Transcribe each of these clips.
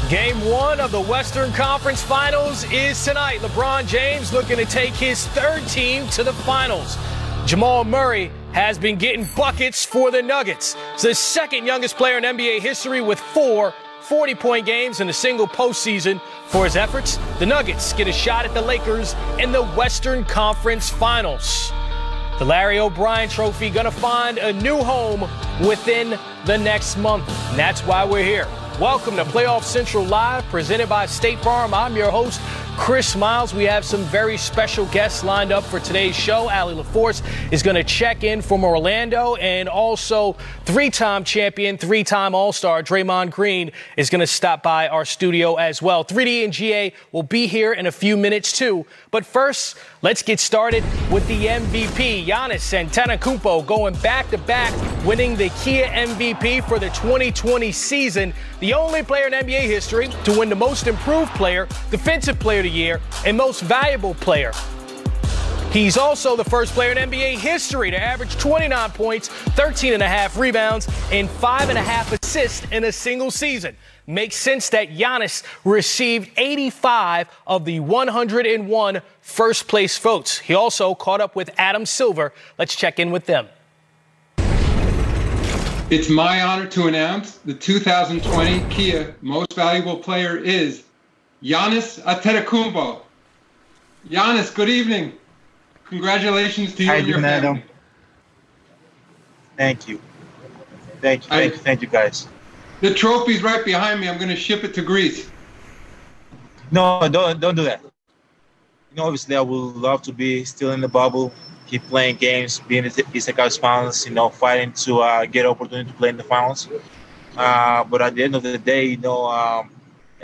Game one of the Western Conference Finals is tonight. LeBron James looking to take his third team to the finals. Jamal Murray has been getting buckets for the Nuggets. He's the second youngest player in NBA history with 4 40-point games in a single postseason. For his efforts, the Nuggets get a shot at the Lakers in the Western Conference Finals. The Larry O'Brien Trophy going to find a new home within the next month. And that's why we're here. Welcome to Playoff Central Live, presented by State Farm. I'm your host, Chris Miles. We have some very special guests lined up for today's show. Allie LaForce is going to check in from Orlando, and also three-time champion, three-time All-Star Draymond Green is going to stop by our studio as well. 3D and GA will be here in a few minutes too. But first, let's get started with the MVP. Giannis Antetokounmpo going back-to-back, winning the Kia MVP for the 2020 season. The only player in NBA history to win the Most Improved Player, Defensive Player of the Year, and Most Valuable Player. He's also the first player in NBA history to average 29 points, 13.5 rebounds, and 5.5 assists in a single season. Makes sense that Giannis received 85 of the 101 first-place votes. He also caught up with Adam Silver. Let's check in with them. It's my honor to announce the 2020 Kia Most Valuable Player is Giannis Antetokounmpo. Giannis, good evening. Congratulations to you and your family. Thank you. Thank you, guys. The trophy's right behind me. I'm going to ship it to Greece. No, don't do that. You know, obviously, I would love to be still in the bubble, keep playing games, be in the Eastern Conference Finals, fighting to get opportunity to play in the finals. But at the end of the day,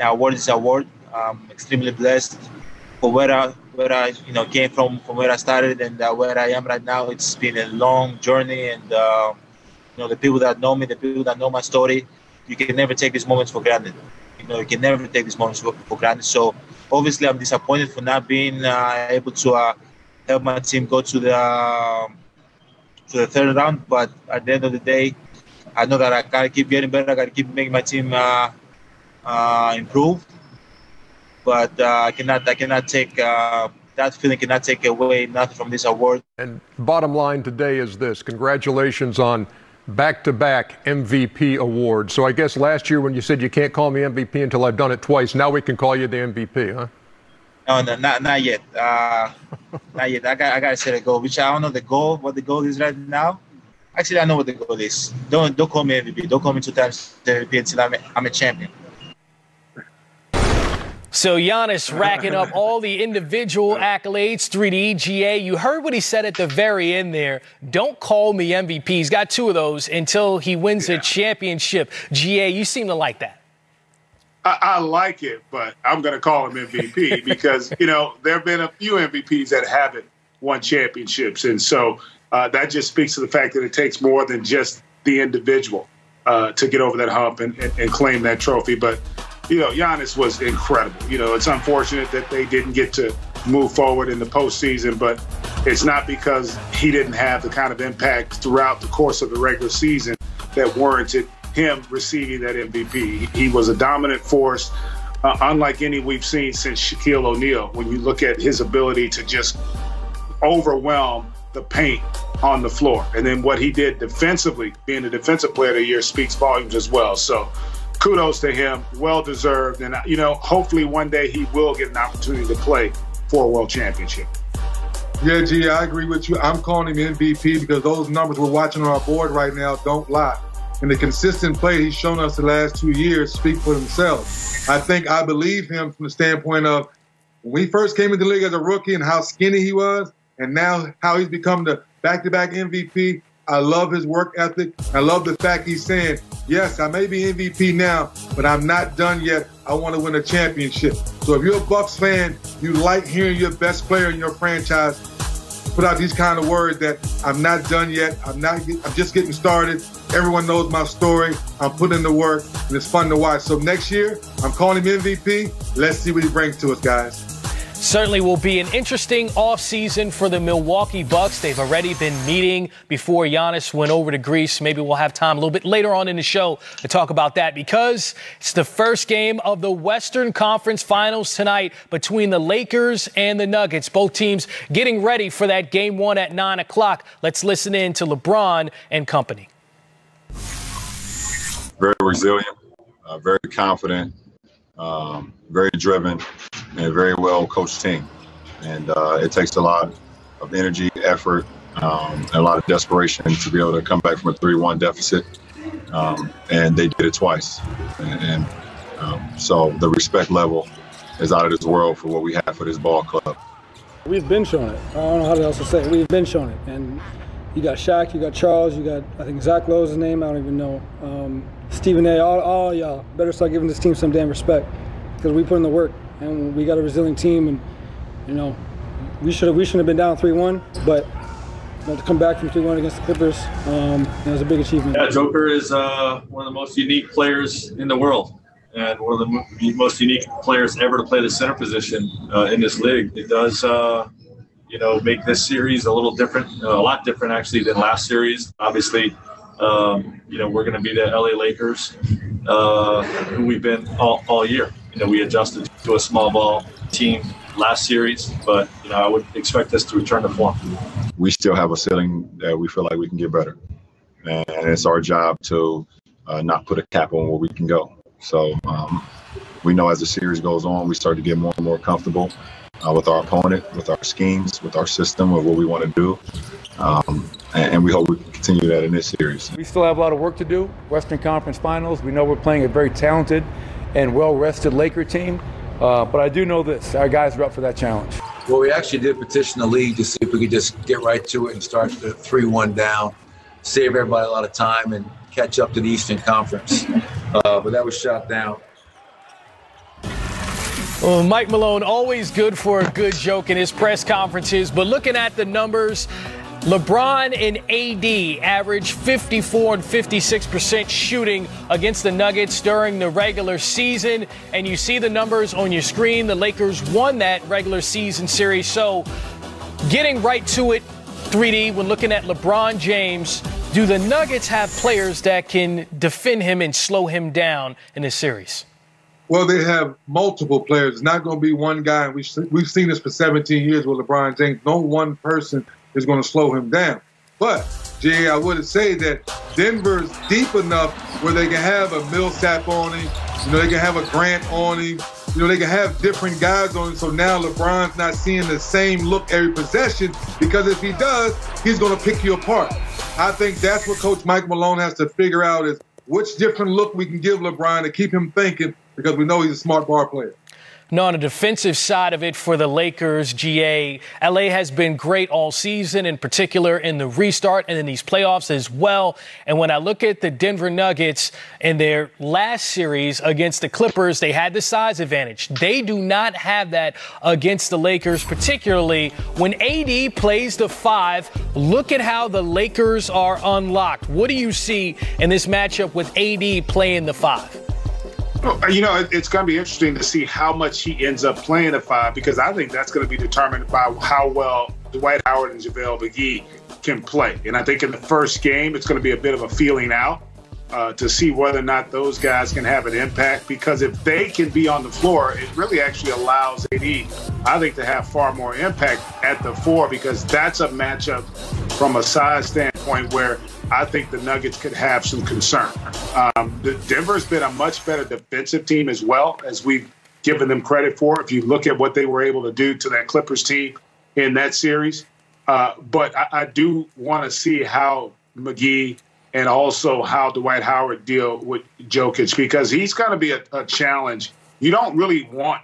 award is award. I'm extremely blessed for where I came from where I started and where I am right now. It's been a long journey, and the people that know me, the people that know my story, you can never take these moments for granted. You can never take these moments for granted. So obviously, I'm disappointed for not being able to help my team go to the third round. But at the end of the day, I know that I gotta keep getting better. I gotta keep making my team improve. But I cannot take that feeling cannot take away nothing from this award. And bottom line today is this: congratulations on back-to-back MVP awards. So I guess last year when you said you can't call me MVP until I've done it twice, now we can call you the MVP, huh? No, not yet. Not yet. I gotta set a goal, which I don't know what the goal is right now. Actually, I know what the goal is. Don't call me MVP. Don't call me 2 times MVP until I'm a champion. So Giannis racking up all the individual accolades. 3D, GA, you heard what he said at the very end there. Don't call me MVP. He's got 2 of those until he wins a championship. GA, you seem to like that. I like it, but I'm going to call him MVP because, there have been a few MVPs that haven't won championships. And so that just speaks to the fact that it takes more than just the individual to get over that hump and claim that trophy. But Giannis was incredible. It's unfortunate that they didn't get to move forward in the postseason, but it's not because he didn't have the kind of impact throughout the course of the regular season that warranted him receiving that MVP. He was a dominant force, unlike any we've seen since Shaquille O'Neal, when you look at his ability to just overwhelm the paint on the floor. And then what he did defensively, being the Defensive Player of the Year, speaks volumes as well. So kudos to him, well-deserved. And, hopefully one day he will get an opportunity to play for a world championship. Yeah, G, I agree with you. I'm calling him MVP because those numbers we're watching on our board right now don't lie. And the consistent play he's shown us the last 2 years speak for themselves. I believe him from the standpoint of when he first came into the league as a rookie and how skinny he was, and now how he's become the back-to-back MVP. I love his work ethic. I love the fact he's saying, yes, I may be MVP now, but I'm not done yet. I want to win a championship. So if you're a Bucks fan, you like hearing your best player in your franchise put out these kind of words that I'm not done yet. I'm just getting started. Everyone knows my story. I'm putting in the work, and it's fun to watch. So next year, I'm calling him MVP. Let's see what he brings to us, guys. Certainly will be an interesting offseason for the Milwaukee Bucks. They've already been meeting before Giannis went over to Greece. Maybe we'll have time a little bit later on in the show to talk about that, because it's the first game of the Western Conference Finals tonight between the Lakers and the Nuggets. Both teams getting ready for that game one at 9 o'clock. Let's listen in to LeBron and company. Very resilient, very confident, very driven, and a very well-coached team. And it takes a lot of energy, effort, and a lot of desperation to be able to come back from a 3-1 deficit. And they did it twice. And so the respect level is out of this world for what we have for this ball club. We've been showing it. I don't know how else to say it. We've been showing it. And you got Shaq, you got Charles, you got, I think Zach Lowe's his name, I don't even know. Stephen A, all y'all better start giving this team some damn respect, because we put in the work and we got a resilient team. And you know, we shouldn't have been down 3-1, but to come back from 3-1 against the Clippers, it was a big achievement. Yeah, Joker is one of the most unique players in the world, and one of the most unique players ever to play the center position in this league. It does, make this series a little different, a lot different actually than last series. Obviously, we're going to be the LA Lakers, who we've been all year. We adjusted to a small ball team last series, but I would expect us to return to form. We still have a ceiling that we feel like we can get better, and it's our job to not put a cap on where we can go. So we know as the series goes on, we start to get more and more comfortable with our opponent, with our schemes, with our system, of what we want to do. And we hope we can continue that in this series. We still have a lot of work to do. Western Conference Finals, we know we're playing a very talented and well-rested Laker team. But I do know this, our guys are up for that challenge. Well, we actually did petition the league to see if we could just get right to it and start the 3-1 down, save everybody a lot of time and catch up to the Eastern Conference. But that was shot down. Well, Mike Malone, always good for a good joke in his press conferences, but looking at the numbers, LeBron and AD averaged 54 and 56% shooting against the Nuggets during the regular season. And you see the numbers on your screen. The Lakers won that regular season series. So getting right to it, 3D, when looking at LeBron James, do the Nuggets have players that can defend him and slow him down in this series? Well, they have multiple players. It's not going to be one guy. We've seen this for 17 years with LeBron James. No one person is going to slow him down. But, Jay, I would say that Denver's deep enough where they can have a Millsap on him. They can have a Grant on him. They can have different guys on him. So now LeBron's not seeing the same look every possession, because if he does, he's going to pick you apart. I think that's what Coach Mike Malone has to figure out, is which different look we can give LeBron to keep him thinking, because we know he's a smart ball player. No, on the defensive side of it for the Lakers, GA, LA has been great all season, in particular in the restart and in these playoffs as well. And when I look at the Denver Nuggets in their last series against the Clippers, they had the size advantage. They do not have that against the Lakers, particularly when AD plays the 5. Look at how the Lakers are unlocked. What do you see in this matchup with AD playing the 5? Well, it's going to be interesting to see how much he ends up playing the 5, because I think that's going to be determined by how well Dwight Howard and JaVale McGee can play. And I think in the first game, it's going to be a bit of a feeling out to see whether or not those guys can have an impact, because if they can be on the floor, it really actually allows AD, I think, to have far more impact at the 4, because that's a matchup from a size standpoint where I think the Nuggets could have some concern. Denver's been a much better defensive team as well, as we've given them credit for, if you look at what they were able to do to that Clippers team in that series. But I do want to see how McGee and also how Dwight Howard deal with Jokic, because he's going to be a challenge. You don't really want,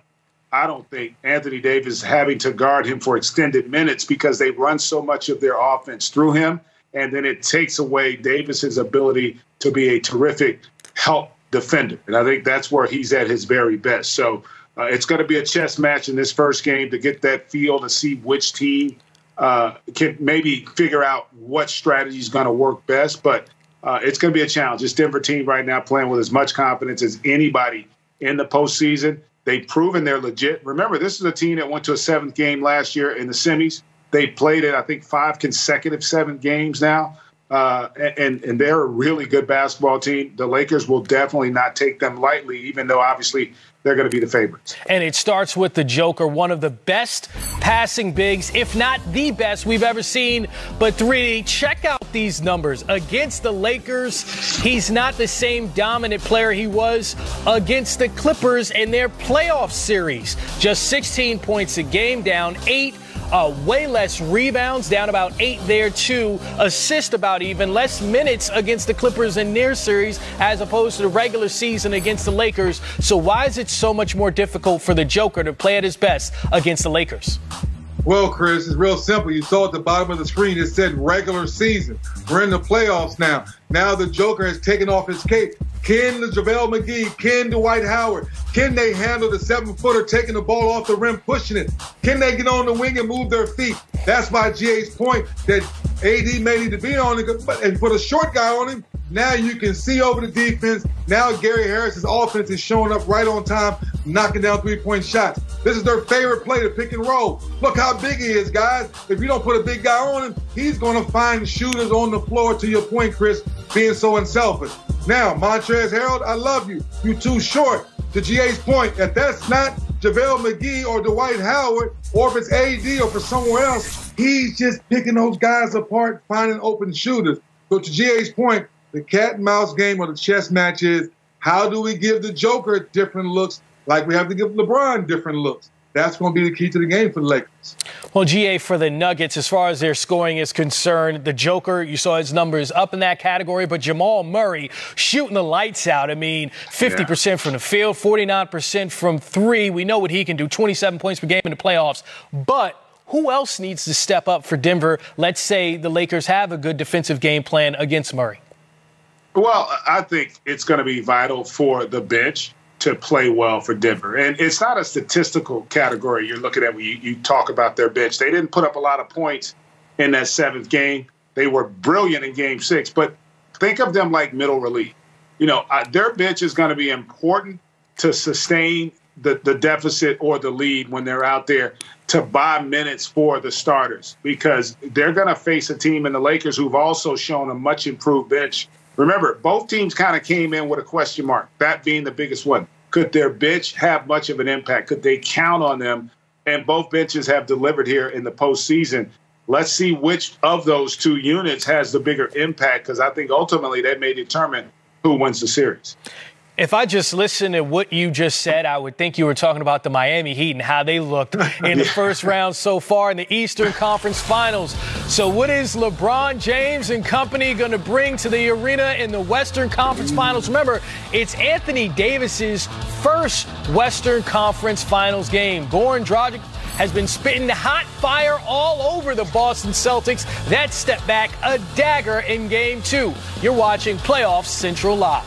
I don't think, Anthony Davis having to guard him for extended minutes, because they run so much of their offense through him. And then it takes away Davis's ability to be a terrific help defender. And I think that's where he's at his very best. So it's going to be a chess match in this first game to get that feel, to see which team can maybe figure out what strategy is going to work best. But it's going to be a challenge. This Denver team right now playing with as much confidence as anybody in the postseason. They've proven they're legit. Remember, this is a team that went to a 7th game last year in the semis. They played it, I think, 5 consecutive 7 games now. And they're a really good basketball team. The Lakers will definitely not take them lightly, even though obviously they're going to be the favorites. And it starts with the Joker, one of the best passing bigs, if not the best we've ever seen. But 3D, check out these numbers. Against the Lakers, he's not the same dominant player he was against the Clippers in their playoff series. Just 16 points a game, down 8. Way less rebounds, down about 8 there too. Assist about even. Less minutes against the Clippers in their series as opposed to the regular season against the Lakers. So why is it so much more difficult for the Joker to play at his best against the Lakers? Well, Chris, it's real simple. You saw at the bottom of the screen, it said regular season. We're in the playoffs now. Now the Joker has taken off his cape. Can the JaVale McGee, can Dwight Howard, can they handle the 7-footer taking the ball off the rim, pushing it? Can they get on the wing and move their feet? That's my GA's point that AD may need to be on it, and put a short guy on him. Now you can see over the defense. Now Gary Harris's offense is showing up right on time, knocking down 3-point shots. This is their favorite play, to pick and roll. Look how big he is, guys. If you don't put a big guy on him, he's going to find shooters on the floor, to your point, Chris, being so unselfish. Now, Montrezl Harrell, I love you. You're too short. To GA's point, if that's not JaVale McGee or Dwight Howard, or if it's AD or for somewhere else, he's just picking those guys apart, finding open shooters. So to GA's point, the cat and mouse game or the chess match is, how do we give the Joker different looks like we have to give LeBron different looks? That's going to be the key to the game for the Lakers. Well, GA, for the Nuggets, as far as their scoring is concerned, the Joker, you saw his numbers up in that category, but Jamal Murray shooting the lights out. I mean, 50% from the field, 49% from 3. We know what he can do, 27 points per game in the playoffs. But who else needs to step up for Denver? Let's say the Lakers have a good defensive game plan against Murray. Well, I think it's going to be vital for the bench to play well for Denver. And it's not a statistical category you're looking at when you talk about their bench. They didn't put up a lot of points in that 7th game. They were brilliant in Game 6, but think of them like middle relief. You know, their bench is going to be important to sustain the deficit or the lead when they're out there, to buy minutes for the starters, because they're going to face a team in the Lakers who've also shown a much improved bench. Remember, both teams kind of came in with a question mark, that being the biggest one. Could their bench have much of an impact? Could they count on them? And both benches have delivered here in the postseason. Let's see which of those 2 units has the bigger impact, because I think ultimately that may determine who wins the series. If I just listened to what you just said, I would think you were talking about the Miami Heat and how they looked in the first round so far in the Eastern Conference Finals. So what is LeBron James and company going to bring to the arena in the Western Conference Finals? Remember, it's Anthony Davis's first Western Conference Finals game. Goran Dragic has been spitting hot fire all over the Boston Celtics. That step back, a dagger in Game 2. You're watching Playoffs Central Live.